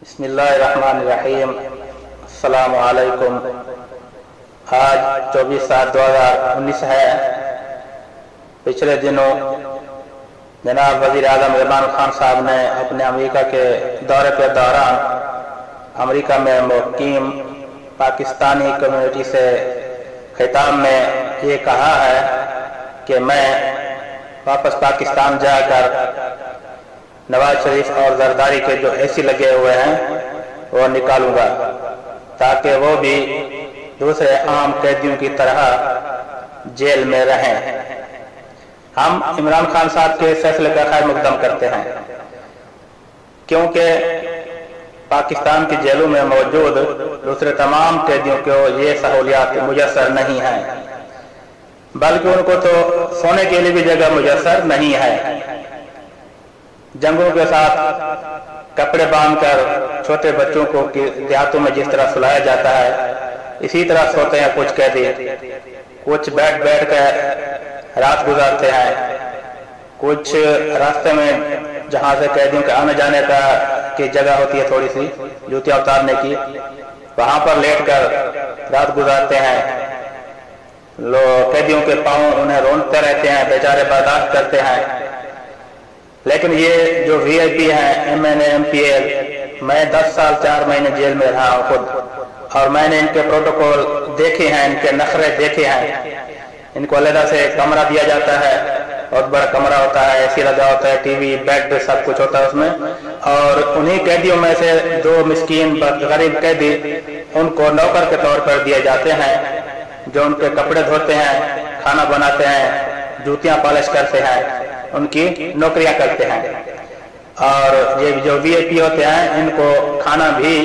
बिस्मिल्लाहिर्रहमानिर्रहीम। अस्सलामु अलैकुम। आज 24/7/2019 है। पिछले दिनों जनाब वज़ीर आज़म इमरान खान साहब ने अपने अमेरिका के दौरे के दौरान अमेरिका में मुक़ीम पाकिस्तानी कम्युनिटी से खिताब में ये कहा है कि मैं वापस पाकिस्तान जाकर नवाज शरीफ और जरदारी के जो एसी लगे हुए हैं वो निकालूंगा, ताकि वो भी दूसरे आम कैदियों की तरह जेल में रहें। हम इमरान खान साहब के फैसले का खैर मकदम करते हैं, क्योंकि पाकिस्तान की जेलों में मौजूद दूसरे तमाम कैदियों को ये सहूलियात मुयस्सर नहीं है, बल्कि उनको तो सोने के लिए भी जगह मुयस्सर नहीं है। जंगों के साथ कपड़े बांधकर छोटे बच्चों को देहातों में जिस तरह सुलाया जाता है, इसी तरह सोते हैं कुछ कैदी। कुछ बैठ बैठ कर रात गुजारते हैं, कुछ रास्ते में जहां से कैदियों के आने जाने का की जगह होती है थोड़ी सी जूतियां उतारने की, वहां पर लेटकर रात गुजारते हैं। कैदियों के पांव उन्हें रोंदते रहते हैं, बेचारे बर्दाश्त करते हैं। लेकिन ये जो वीआईपी हैं, MNA MPA, मैं 10 साल 4 महीने जेल में रहा हूँ खुद, और मैंने इनके प्रोटोकॉल देखे हैं, इनके नखरे देखे हैं। इनको अलग से कमरा दिया जाता है, बहुत बड़ा कमरा होता है, एसी लगा होता है, टीवी, बेड, सब कुछ होता है उसमें। और उन्हीं कैदियों में से 2 मिस्कीन गरीब कैदी उनको नौकर के तौर पर दिए जाते हैं, जो उनके कपड़े धोते हैं, खाना बनाते हैं, जूतियां पॉलिश करते हैं, उनकी नौकरियां करते हैं। और ये जो वीआईपी होते हैं, इनको खाना भी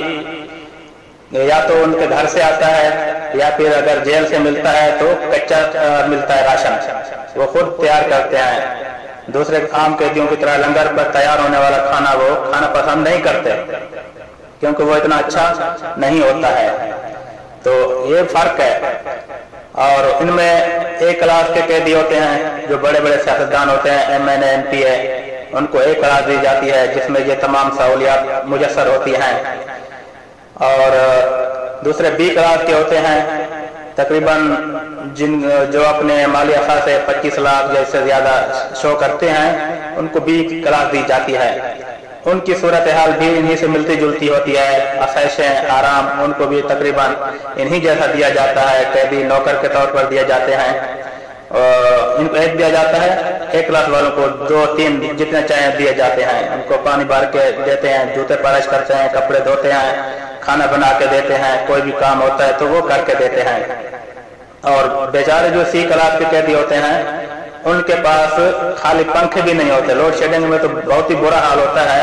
या तो उनके घर से आता है, या फिर अगर जेल से मिलता है तो कच्चा मिलता है राशन, वो खुद तैयार करते हैं। दूसरे आम कैदियों की तरह लंगर पर तैयार होने वाला खाना वो खाना पसंद नहीं करते, क्योंकि वो इतना अच्छा नहीं होता है। तो ये फर्क है। और इनमें एक क्लास के कैदी होते हैं जो बड़े बड़े सियासतदान होते हैं, MNA MPA, उनको एक क्लास दी जाती है जिसमें ये तमाम सहूलियात मुयस्सर होती हैं। और दूसरे B क्लास के होते हैं, तकरीबन जो अपने माली अखा से 25 लाख या इससे ज्यादा शो करते हैं, उनको B क्लास दी जाती है। उनकी सूरत हाल भी इन्हीं से मिलती जुलती होती है। आसाइशें, आराम उनको भी तकरीबन इन्हीं जैसा दिया जाता है। कैदी नौकर के तौर पर दिए जाते हैं। इनको एक दिया जाता है, एक क्लास वालों को 2-3 जितने चाहे दिए जाते हैं। उनको पानी भर के देते हैं, जूते पॉलिश करते हैं, कपड़े धोते हैं, खाना बना के देते हैं, कोई भी काम होता है तो वो करके देते हैं। और बेचारे जो C क्लास के कैदी होते हैं, उनके पास खाली पंखे भी नहीं होते। लोड शेडिंग में तो बहुत ही बुरा हाल होता है।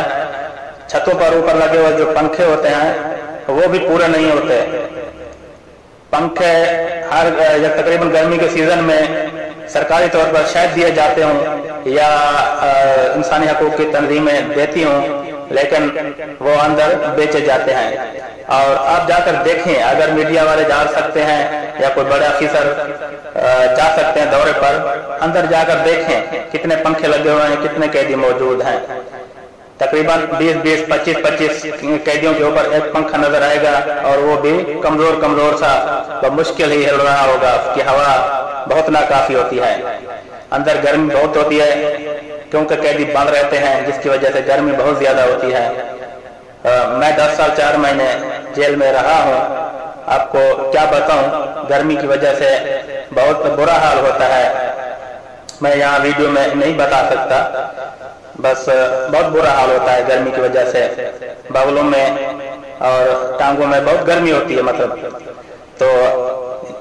छतों पर ऊपर लगे हुए जो पंखे होते हैं वो भी पूरे नहीं होते। पंखे हर तकरीबन गर्मी के सीजन में सरकारी तौर पर शायद दिए जाते हों या इंसानी हकूक की तंजीमें देती हों, लेकिन वो अंदर बेचे जाते हैं। और आप जाकर देखें, अगर मीडिया वाले जा सकते हैं या कोई बड़े ऑफिसर जा सकते हैं दौरे पर, अंदर जाकर देखें कितने पंखे लगे हुए हैं, कितने कैदी मौजूद हैं। तकरीबन 20-20, 25-25 कैदियों के ऊपर एक पंखा नजर आएगा, और वो भी कमजोर कमजोर सा, तो मुश्किल ही हिल रहा होगा। उसकी हवा बहुत नाकाफी होती है। अंदर गर्मी बहुत होती है, क्योंकि कैदी बंद रहते हैं, जिसकी वजह से गर्मी बहुत ज्यादा होती है। मैं 10 साल 4 महीने जेल में रहा हूँ। आपको क्या बताऊं, गर्मी की वजह से बहुत बुरा हाल होता है। मैं यहाँ वीडियो में नहीं बता सकता, बस बहुत बुरा हाल होता है गर्मी की वजह से। बावलों में और टांगों में बहुत गर्मी होती है। मतलब तो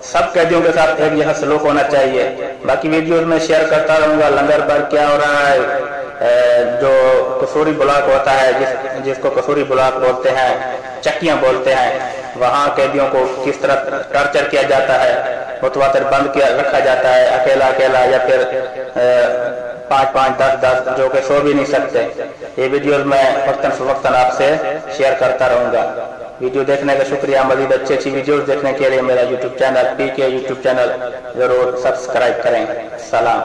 सब कैदियों के साथ एक यह सलूक होना चाहिए। बाकी वीडियोज में शेयर करता रहूंगा लंगर पर क्या हो रहा है। जो कसूरी ब्लॉक होता है, जिसको कसूरी ब्लॉक बोलते हैं, चक्कियां बोलते हैं, वहां कैदियों को किस तरह टॉर्चर किया जाता है, मुतवातिर बंद किया रखा जाता है, अकेला अकेला, या फिर 5-5, 10-10 जो कि सो भी नहीं सकते। ये वीडियोज मैं वक्तन आपसे शेयर करता रहूंगा। वीडियो देखने का शुक्रिया। मजीद अच्छी वीडियोज देखने के लिए मेरा YouTube channel PK YouTube channel जरूर सब्सक्राइब करें। सलाम।